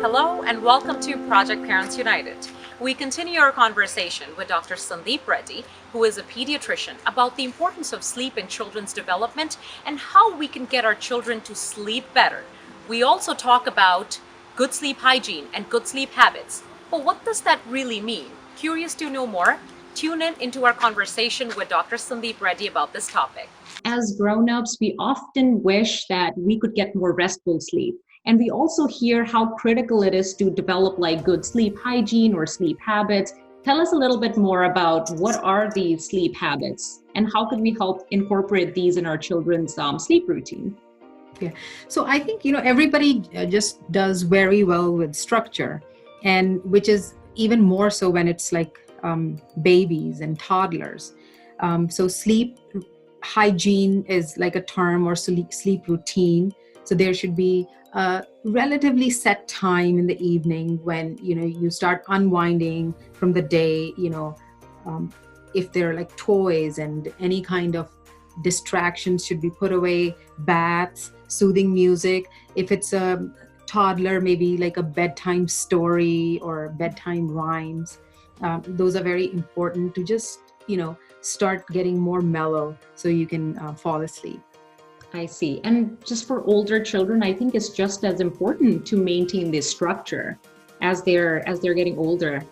Hello and welcome to Project Parents United. We continue our conversation with Dr. Sandeep Reddy, who is a pediatrician, about the importance of sleep in children's development and how we can get our children to sleep better. We also talk about good sleep hygiene and good sleep habits. But what does that really mean? Curious to know more? Tune in into our conversation with Dr. Sandeep Reddy about this topic. As grown-ups, we often wish that we could get more restful sleep. And we also hear how critical it is to develop like good sleep hygiene or sleep habits. Tell us a little bit more about what are these sleep habits and how can we help incorporate these in our children's sleep routine? Yeah. So I think, everybody just does very well with structure, and which is even more so when it's like babies and toddlers. So sleep hygiene is like a term, or sleep routine. So there should be a relatively set time in the evening when, you start unwinding from the day, if there are like toys and any kind of distractions should be put away, baths, soothing music. If it's a toddler, maybe like a bedtime story or bedtime rhymes. Those are very important to just, start getting more mellow so you can fall asleep. I see. And just for older children, I think it's just as important to maintain this structure as they're getting older.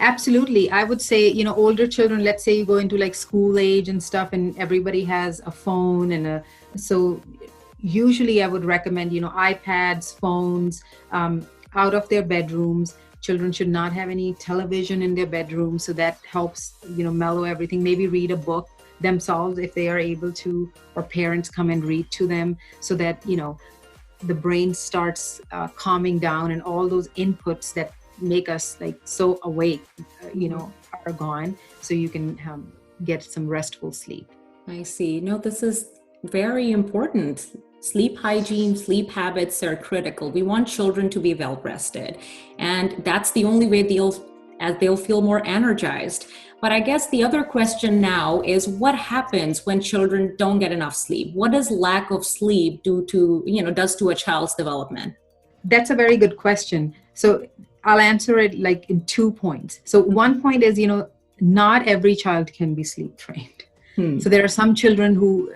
Absolutely. I would say, older children, let's say you go into like school age and stuff, and everybody has a phone so usually I would recommend, iPads, phones, out of their bedrooms. Children should not have any television in their bedroom. So that helps, mellow everything. Maybe read a book themselves if they are able to, or parents come and read to them so that, the brain starts calming down, and all those inputs that make us like so awake, are gone. So you can get some restful sleep. I see. No, this is very important. Sleep hygiene, sleep habits are critical. We want children to be well rested, and that's the only way they'll feel more energized. But I guess the other question now is what happens when children don't get enough sleep? What does lack of sleep does to a child's development? That's a very good question. So I'll answer it like in 2 points. So one point is, not every child can be sleep trained. So there are some children who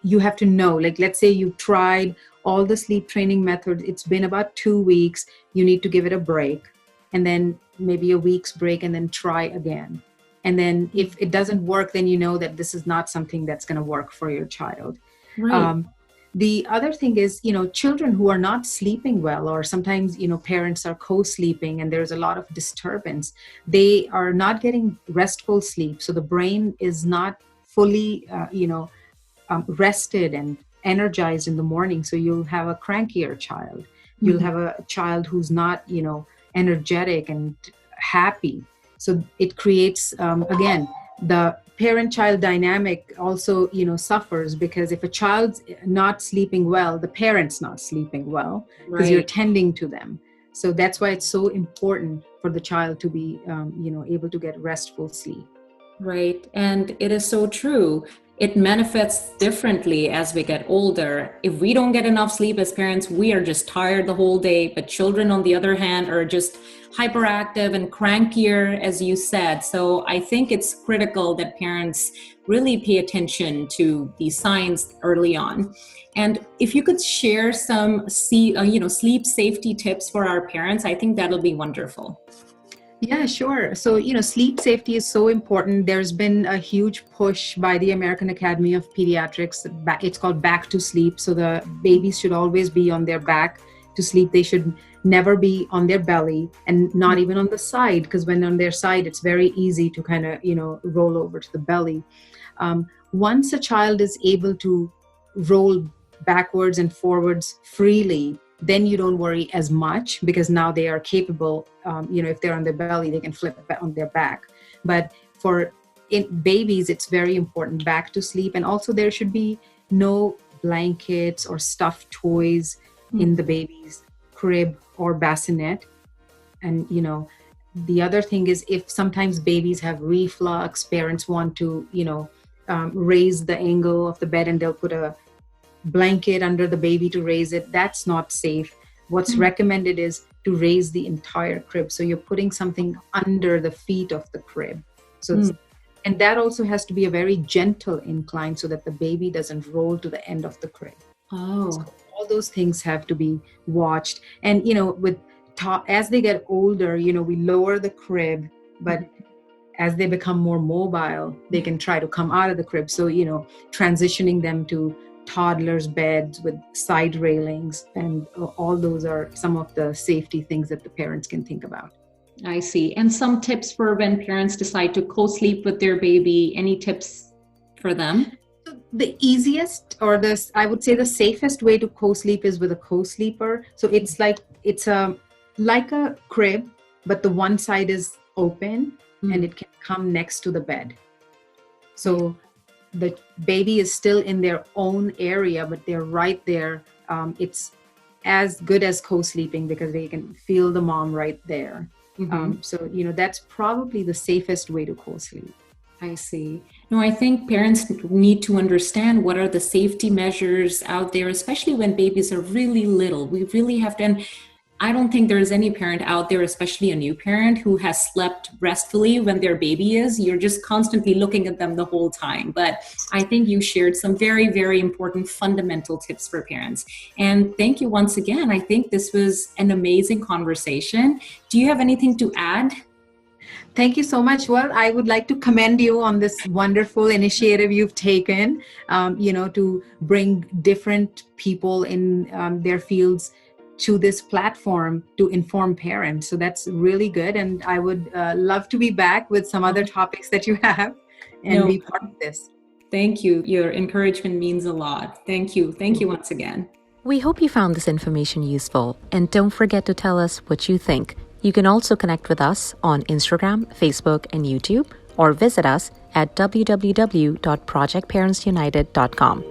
you have to know, like, let's say you tried all the sleep training methods. It's been about 2 weeks. You need to give it a break, and then maybe a week's break, and then try again. And then if it doesn't work, then you know that this is not something that's going to work for your child. Right. The other thing is, children who are not sleeping well, or sometimes, parents are co-sleeping and there's a lot of disturbance. They are not getting restful sleep. So the brain is not fully, rested and energized in the morning. So you'll have a crankier child. You'll have a child who's not, energetic and happy. So it creates, again, the parent-child dynamic also, suffers, because if a child's not sleeping well, the parent's not sleeping well, because you're tending to them. So that's why it's so important for the child to be, able to get restful sleep. Right. And it is so true. It manifests differently as we get older. If we don't get enough sleep as parents, we are just tired the whole day. But children, on the other hand, are just hyperactive and crankier, as you said. So I think it's critical that parents really pay attention to these signs early on. And if you could share some sleep safety tips for our parents, I think that'll be wonderful. Yeah, sure. So, sleep safety is so important. There's been a huge push by the American Academy of Pediatrics. It's called back to sleep. So the babies should always be on their back to sleep. They should never be on their belly, and not even on the side, because when on their side, it's very easy to kind of, roll over to the belly. Once a child is able to roll backwards and forwards freely, then you don't worry as much, because now they are capable, if they're on their belly, they can flip on their back. But for babies, it's very important, back to sleep. And also there should be no blankets or stuffed toys in the baby's crib or bassinet. And, the other thing is, if sometimes babies have reflux, parents want to, raise the angle of the bed, and they'll put a blanket under the baby to raise it. That's not safe. What's recommended is to raise the entire crib. So you're putting something under the feet of the crib. So and that also has to be a very gentle incline so that the baby doesn't roll to the end of the crib. Oh. So all those things have to be watched. And, as they get older, we lower the crib, but as they become more mobile, they can try to come out of the crib. So, transitioning them to toddlers' beds with side railings, and all those are some of the safety things that the parents can think about. I see. And some tips for when parents decide to co-sleep with their baby. Any tips for them? The easiest, or I would say the safest way to co-sleep is with a co-sleeper. So it's like a crib, but the one side is open and it can come next to the bed. So the baby is still in their own area, but they're right there. It's as good as co-sleeping because they can feel the mom right there. So, that's probably the safest way to co-sleep. I see. No, I think parents need to understand what are the safety measures out there, especially when babies are really little. We really have to, and I don't think there's any parent out there, especially a new parent, who has slept restfully when their baby is. You're just constantly looking at them the whole time. But I think you shared some very, very important fundamental tips for parents. And thank you once again. I think this was an amazing conversation. Do you have anything to add? Thank you so much. Well, I would like to commend you on this wonderful initiative you've taken, to bring different people in their fields to this platform to inform parents. So that's really good. And I would love to be back with some other topics that you have and be part of this. Thank you. Your encouragement means a lot. Thank you. Thank you once again. We hope you found this information useful, and don't forget to tell us what you think. You can also connect with us on Instagram, Facebook, and YouTube, or visit us at www.projectparentsunited.com.